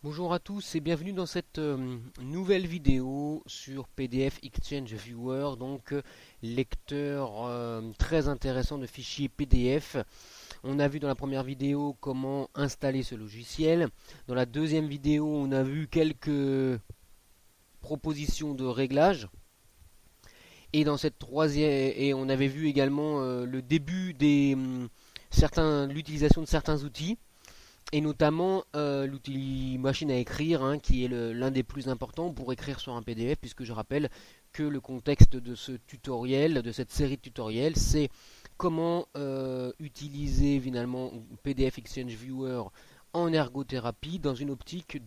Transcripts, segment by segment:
Bonjour à tous et bienvenue dans cette nouvelle vidéo sur PDF Exchange Viewer, donc lecteur très intéressant de fichiers PDF. On a vu dans la première vidéo comment installer ce logiciel. Dans la deuxième vidéo, on a vu quelques propositions de réglage. Et dans cette troisième, et on avait vu également le début des l'utilisation de certains outils. Et notamment l'outil machine à écrire, hein, qui est l'un des plus importants pour écrire sur un PDF, puisque je rappelle que le contexte de ce tutoriel, de cette série de tutoriels, c'est comment utiliser finalement PDF Exchange Viewer en ergothérapie dans une optique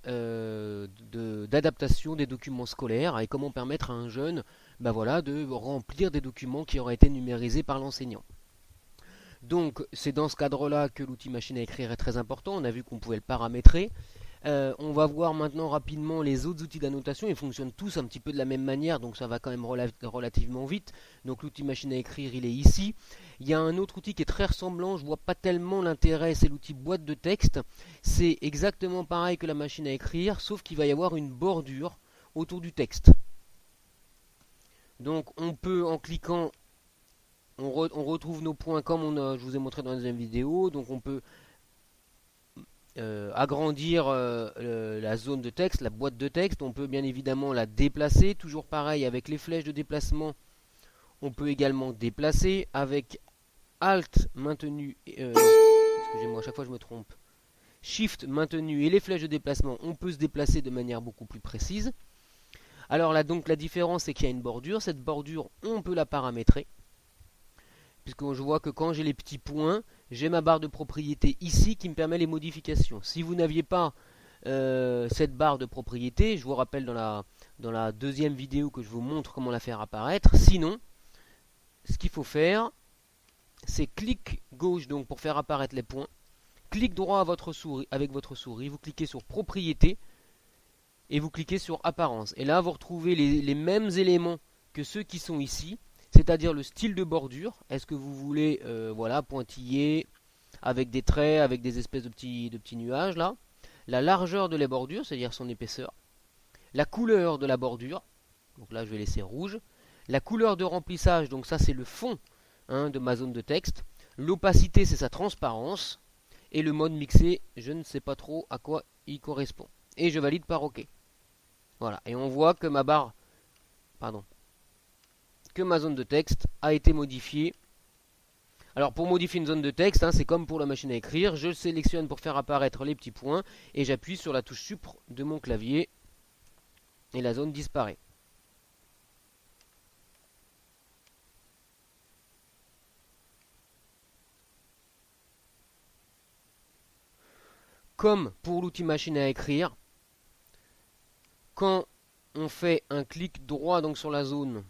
d'adaptation des documents scolaires et comment permettre à un jeune voilà, de remplir des documents qui auraient été numérisés par l'enseignant. Donc c'est dans ce cadre-là que l'outil machine à écrire est très important. On a vu qu'on pouvait le paramétrer. On va voir maintenant rapidement les autres outils d'annotation. Ils fonctionnent tous un petit peu de la même manière, donc ça va quand même relativement vite. Donc l'outil machine à écrire, il est ici. Il y a un autre outil qui est très ressemblant, je vois pas tellement l'intérêt, c'est l'outil boîte de texte. C'est exactement pareil que la machine à écrire, sauf qu'il va y avoir une bordure autour du texte. Donc on peut, en cliquant, on retrouve nos points comme je vous ai montré dans la deuxième vidéo. Donc on peut agrandir la zone de texte, la boîte de texte. On peut bien évidemment la déplacer. Toujours pareil avec les flèches de déplacement. On peut également déplacer avec Alt maintenu. Non, excusez-moi, à chaque fois je me trompe. Shift maintenu et les flèches de déplacement, on peut se déplacer de manière beaucoup plus précise. Alors là donc la différence c'est qu'il y a une bordure. Cette bordure on peut la paramétrer. Puisque je vois que quand j'ai les petits points, j'ai ma barre de propriété ici qui me permet les modifications. Si vous n'aviez pas cette barre de propriété, je vous rappelle dans la deuxième vidéo que je vous montre comment la faire apparaître. Sinon, ce qu'il faut faire, c'est clic gauche donc pour faire apparaître les points, clic droit à votre souris, avec votre souris, vous cliquez sur propriété et vous cliquez sur apparence. Et là, vous retrouvez les mêmes éléments que ceux qui sont ici. C'est-à-dire le style de bordure. Est-ce que vous voulez voilà, pointillé, avec des traits, avec des espèces de petits nuages là. La largeur de la bordure, c'est-à-dire son épaisseur. La couleur de la bordure. Donc là je vais laisser rouge. La couleur de remplissage, donc ça c'est le fond de ma zone de texte. L'opacité c'est sa transparence. Et le mode mixé, je ne sais pas trop à quoi il correspond. Et je valide par OK. Voilà. Et on voit que ma barre... Pardon. Que ma zone de texte a été modifiée. Alors pour modifier une zone de texte, c'est comme pour la machine à écrire, je sélectionne pour faire apparaître les petits points et j'appuie sur la touche Supr de mon clavier et la zone disparaît. Comme pour l'outil machine à écrire, quand on fait un clic droit donc sur la zone,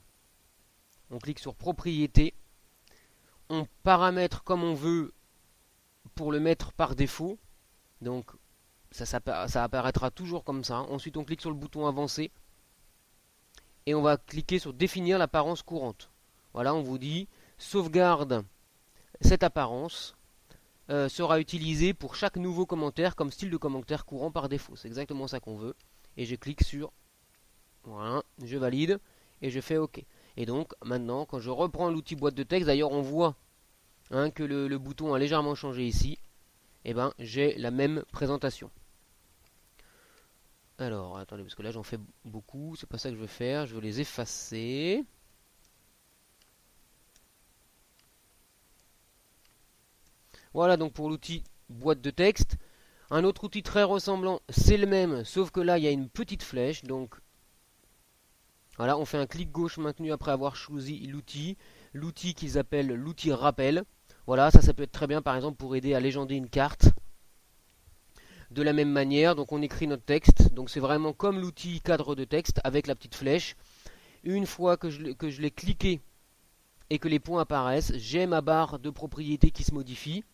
on clique sur propriété, on paramètre comme on veut pour le mettre par défaut. Donc ça apparaîtra toujours comme ça. Ensuite on clique sur le bouton avancer et on va cliquer sur définir l'apparence courante. Voilà, on vous dit sauvegarde cette apparence sera utilisée pour chaque nouveau commentaire comme style de commentaire courant par défaut. C'est exactement ça qu'on veut. Et je clique sur voilà, je valide et je fais OK. Et donc maintenant quand je reprends l'outil boîte de texte, d'ailleurs on voit que le bouton a légèrement changé ici, et j'ai la même présentation. Alors attendez, parce que là j'en fais beaucoup, c'est pas ça que je veux faire, je veux les effacer. Voilà donc pour l'outil boîte de texte. Un autre outil très ressemblant, c'est le même, sauf que là il y a une petite flèche, donc voilà, on fait un clic gauche maintenu après avoir choisi l'outil qu'ils appellent l'outil rappel. Voilà, ça peut être très bien par exemple pour aider à légender une carte. De la même manière, donc on écrit notre texte, donc c'est vraiment comme l'outil cadre de texte avec la petite flèche. Une fois que je l'ai cliqué et que les points apparaissent, j'ai ma barre de propriété qui se modifie.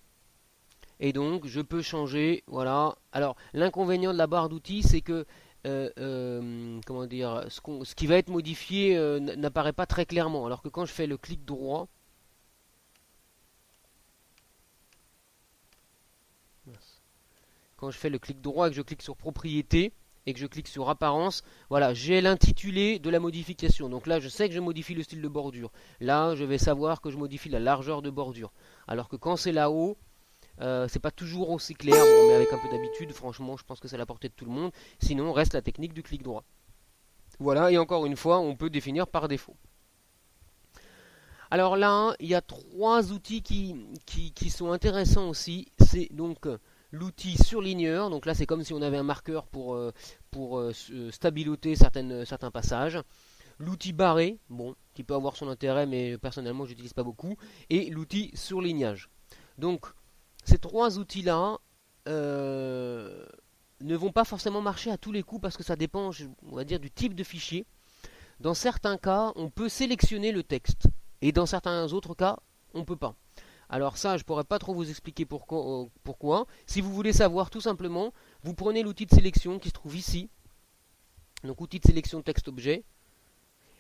Et donc je peux changer, voilà. Alors l'inconvénient de la barre d'outils, c'est que comment dire, ce qui va être modifié n'apparaît pas très clairement. Alors que quand je fais le clic droit, quand je fais le clic droit et que je clique sur propriété et que je clique sur apparence, voilà, j'ai l'intitulé de la modification. Donc là, je sais que je modifie le style de bordure. Là, je vais savoir que je modifie la largeur de bordure. Alors que quand c'est là-haut, c'est pas toujours aussi clair, bon, mais avec un peu d'habitude, franchement, je pense que c'est à la portée de tout le monde. Sinon, reste la technique du clic droit. Voilà, et encore une fois, on peut définir par défaut. Alors là, il y a trois outils qui sont intéressants aussi. C'est donc l'outil surligneur. Donc là, c'est comme si on avait un marqueur pour stabiloter certains passages. L'outil barré, bon, qui peut avoir son intérêt, mais personnellement, je n'utilise pas beaucoup. Et l'outil surlignage. Donc, ces trois outils-là ne vont pas forcément marcher à tous les coups parce que ça dépend, on va dire, du type de fichier. Dans certains cas, on peut sélectionner le texte. Et dans certains autres cas, on ne peut pas. Alors ça, je ne pourrais pas trop vous expliquer pourquoi. Si vous voulez savoir, tout simplement, vous prenez l'outil de sélection qui se trouve ici. Donc outil de sélection texte-objet.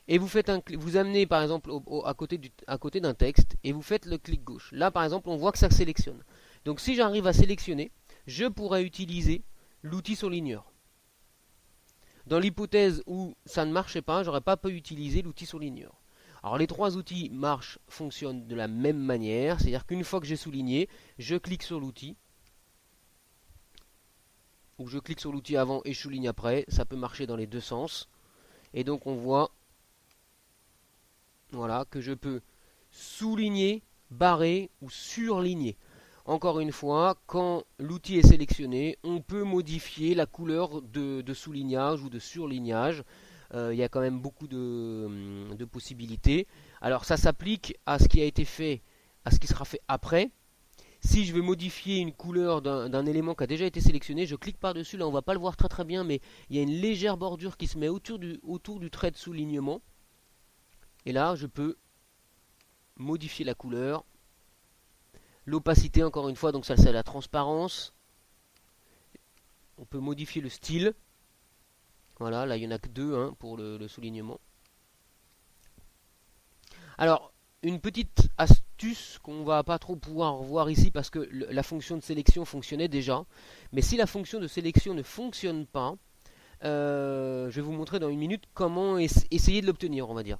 Et vous amenez par exemple à côté d'un texte et vous faites le clic gauche. Là par exemple, on voit que ça sélectionne. Donc si j'arrive à sélectionner, je pourrais utiliser l'outil surligneur. Dans l'hypothèse où ça ne marchait pas, j'aurais pas pu utiliser l'outil surligneur. Alors les trois outils fonctionnent de la même manière, c'est-à-dire qu'une fois que j'ai souligné, je clique sur l'outil, ou je clique sur l'outil avant et je souligne après, ça peut marcher dans les deux sens. Et donc on voit, voilà, que je peux souligner, barrer ou surligner. Encore une fois, quand l'outil est sélectionné, on peut modifier la couleur de soulignage ou de surlignage. Il y a quand même beaucoup de possibilités. Alors ça s'applique à ce qui a été fait, à ce qui sera fait après. Si je veux modifier une couleur d'un élément qui a déjà été sélectionné, je clique par-dessus. Là on ne va pas le voir très bien, mais il y a une légère bordure qui se met autour du trait de soulignement. Et là je peux modifier la couleur. L'opacité encore une fois, donc ça c'est la transparence. On peut modifier le style. Voilà, là il n'y en a que deux pour le soulignement. Alors, une petite astuce qu'on va pas trop pouvoir voir ici parce que la fonction de sélection fonctionnait déjà. Mais si la fonction de sélection ne fonctionne pas, je vais vous montrer dans une minute comment essayer de l'obtenir, on va dire.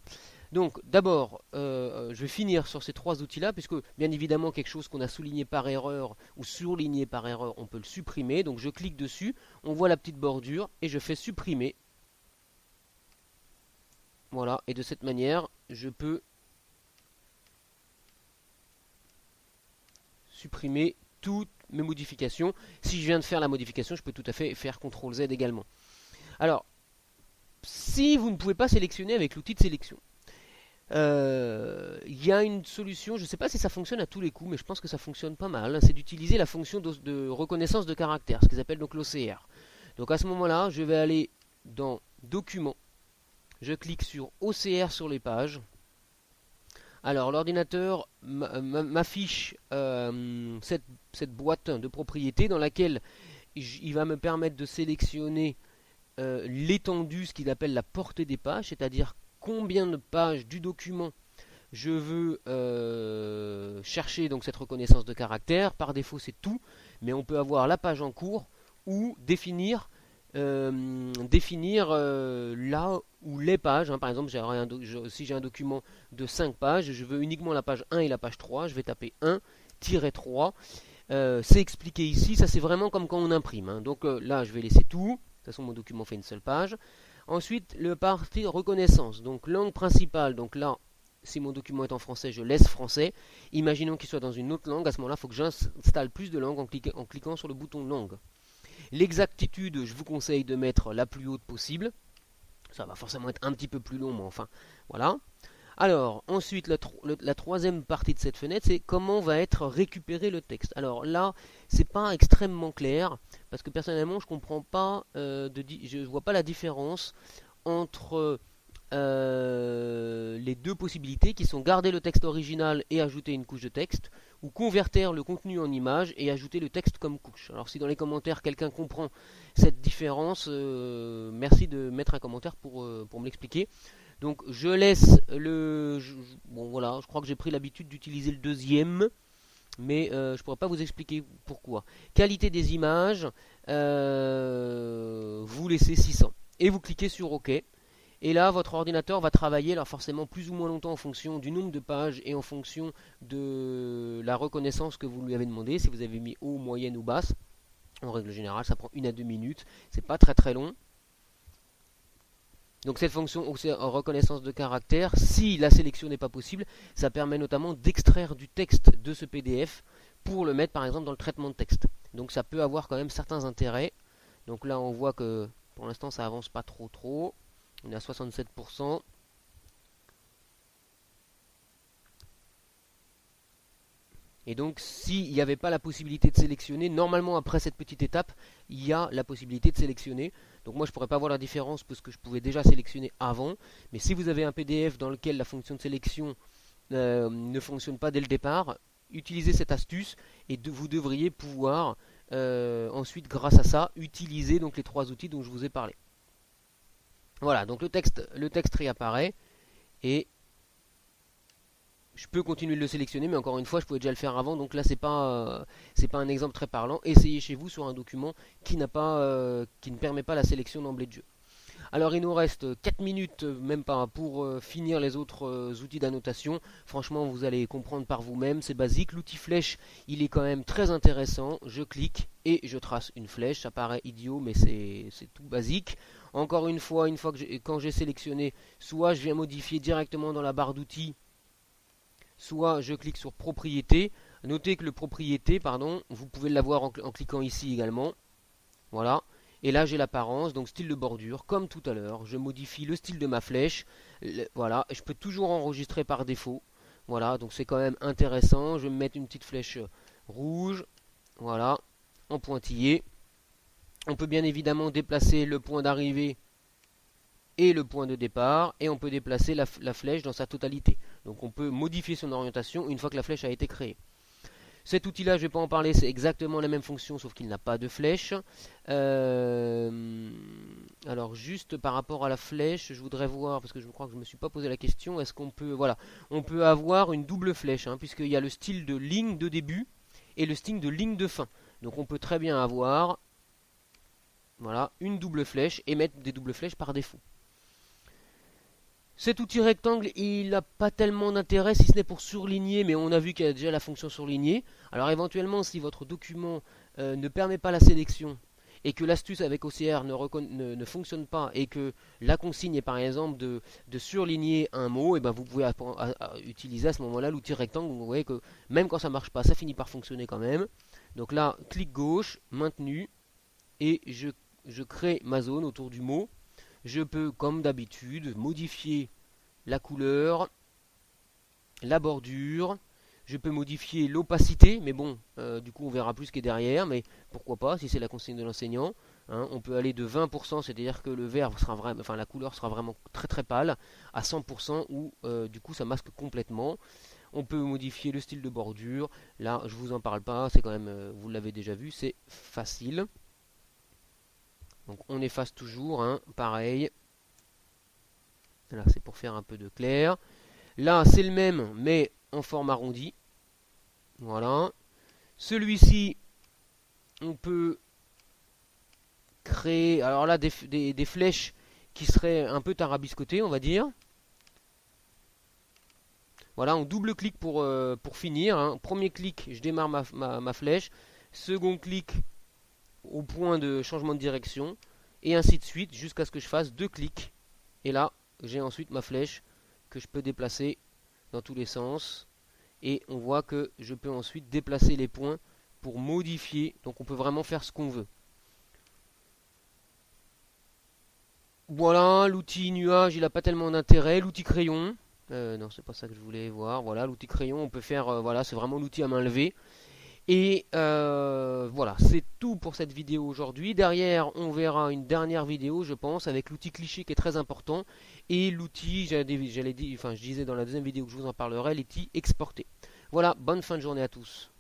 Donc d'abord, je vais finir sur ces trois outils-là, puisque bien évidemment quelque chose qu'on a souligné par erreur ou surligné par erreur, on peut le supprimer. Donc je clique dessus, on voit la petite bordure et je fais supprimer. Voilà, et de cette manière, je peux supprimer toutes mes modifications. Si je viens de faire la modification, je peux tout à fait faire CTRL Z également. Alors, si vous ne pouvez pas sélectionner avec l'outil de sélection, y a une solution, je ne sais pas si ça fonctionne à tous les coups, mais je pense que ça fonctionne pas mal, c'est d'utiliser la fonction de reconnaissance de caractère, ce qu'ils appellent donc l'OCR. Donc à ce moment-là, je vais aller dans Documents, je clique sur OCR sur les pages. Alors l'ordinateur m'affiche cette boîte de propriété dans laquelle il va me permettre de sélectionner l'étendue, ce qu'il appelle la portée des pages, c'est-à-dire combien de pages du document je veux chercher donc cette reconnaissance de caractère. Par défaut c'est tout, mais on peut avoir la page en cours ou définir là où les pages, par exemple si j'ai un document de 5 pages, je veux uniquement la page 1 et la page 3, je vais taper 1-3. C'est expliqué ici, ça c'est vraiment comme quand on imprime. Donc là je vais laisser tout, de toute façon mon document fait une seule page. Ensuite, le partie reconnaissance, donc langue principale, donc là, si mon document est en français, je laisse français. Imaginons qu'il soit dans une autre langue, à ce moment-là, il faut que j'installe plus de langues en cliquant sur le bouton langue. L'exactitude, je vous conseille de mettre la plus haute possible. Ça va forcément être un petit peu plus long, mais enfin, voilà. Alors, ensuite, la troisième partie de cette fenêtre, c'est comment va être récupéré le texte. Alors là, c'est pas extrêmement clair, parce que personnellement, je comprends pas, je vois pas la différence entre les deux possibilités qui sont garder le texte original et ajouter une couche de texte, ou convertir le contenu en image et ajouter le texte comme couche. Alors si dans les commentaires quelqu'un comprend cette différence, merci de mettre un commentaire pour me l'expliquer. Donc je laisse bon voilà, je crois que j'ai pris l'habitude d'utiliser le deuxième. mais je pourrais pas vous expliquer pourquoi. Qualité des images, vous laissez 600 et vous cliquez sur OK. Et là, votre ordinateur va travailler, alors forcément plus ou moins longtemps en fonction du nombre de pages et en fonction de la reconnaissance que vous lui avez demandé. Si vous avez mis haut, moyenne ou basse, en règle générale, ça prend 1 à 2 minutes. C'est pas très très long. Donc cette fonction en reconnaissance de caractère, si la sélection n'est pas possible, ça permet notamment d'extraire du texte de ce PDF pour le mettre par exemple dans le traitement de texte. Donc ça peut avoir quand même certains intérêts. Donc là on voit que pour l'instant ça avance pas trop. On est à 67%. Et donc s'il n'y avait pas la possibilité de sélectionner, normalement après cette petite étape, il y a la possibilité de sélectionner. Donc moi je ne pourrais pas voir la différence parce que je pouvais déjà sélectionner avant. Mais si vous avez un PDF dans lequel la fonction de sélection ne fonctionne pas dès le départ, utilisez cette astuce et vous devriez pouvoir ensuite grâce à ça utiliser donc les 3 outils dont je vous ai parlé. Voilà, donc le texte réapparaît et je peux continuer de le sélectionner, mais encore une fois, je pouvais déjà le faire avant, donc là c'est pas un exemple très parlant. Essayez chez vous sur un document qui ne permet pas la sélection d'emblée de jeu. Alors il nous reste 4 minutes, même pas, pour finir les autres outils d'annotation. Franchement, vous allez comprendre par vous-même, c'est basique. L'outil flèche, il est quand même très intéressant. Je clique et je trace une flèche. Ça paraît idiot, mais c'est tout basique. Encore une fois quand j'ai sélectionné, soit je viens modifier directement dans la barre d'outils, soit je clique sur propriété. Notez que le propriété, vous pouvez l'avoir en cliquant ici également. Voilà. Et là j'ai l'apparence, donc style de bordure, comme tout à l'heure. Je modifie le style de ma flèche. Voilà. Je peux toujours enregistrer par défaut. Voilà, donc c'est quand même intéressant. Je vais me mettre une petite flèche rouge. Voilà. En pointillé. On peut bien évidemment déplacer le point d'arrivée et le point de départ, et on peut déplacer la flèche dans sa totalité. Donc on peut modifier son orientation une fois que la flèche a été créée. Cet outil-là, je ne vais pas en parler, c'est exactement la même fonction, sauf qu'il n'a pas de flèche. Alors juste par rapport à la flèche, je voudrais voir, parce que je crois que je ne me suis pas posé la question, est-ce qu'on peut... Voilà, on peut avoir une double flèche, puisqu'il y a le style de ligne de début et le style de ligne de fin. Donc on peut très bien avoir... Voilà, une double flèche et mettre des doubles flèches par défaut. Cet outil rectangle, il n'a pas tellement d'intérêt si ce n'est pour surligner, mais on a vu qu'il y a déjà la fonction surligner. Alors éventuellement, si votre document ne permet pas la sélection et que l'astuce avec OCR ne fonctionne pas et que la consigne est par exemple de surligner un mot, et ben vous pouvez utiliser à ce moment-là l'outil rectangle. Vous voyez que même quand ça ne marche pas, ça finit par fonctionner quand même. Donc là, clic gauche, maintenu, et je crée ma zone autour du mot. Je peux, comme d'habitude, modifier la couleur, la bordure. Je peux modifier l'opacité, mais bon, du coup on verra plus ce qui est derrière, mais pourquoi pas, si c'est la consigne de l'enseignant. On peut aller de 20%, c'est-à-dire que le vert sera vraiment, enfin la couleur sera vraiment très très pâle, à 100% où du coup ça masque complètement. On peut modifier le style de bordure. Là, je vous en parle pas, c'est quand même, vous l'avez déjà vu, c'est facile. Donc on efface toujours, pareil. Là c'est pour faire un peu de clair. Là c'est le même mais en forme arrondie. Voilà. Celui-ci, on peut créer, alors là des flèches qui seraient un peu tarabiscotées, on va dire. Voilà, on double-clique pour finir. Premier clic, je démarre ma flèche. Second clic, au point de changement de direction, et ainsi de suite jusqu'à ce que je fasse 2 clics, et là j'ai ensuite ma flèche que je peux déplacer dans tous les sens, et on voit que je peux ensuite déplacer les points pour modifier. Donc on peut vraiment faire ce qu'on veut. Voilà, l'outil nuage il n'a pas tellement d'intérêt. L'outil crayon, non c'est pas ça que je voulais voir. Voilà, l'outil crayon, on peut faire, voilà, c'est vraiment l'outil à main levée. Et voilà, c'est tout pour cette vidéo aujourd'hui. Derrière, on verra une dernière vidéo, je pense, avec l'outil cliché qui est très important. Et l'outil, je disais dans la deuxième vidéo que je vous en parlerai, l'outil exporter. Voilà, bonne fin de journée à tous.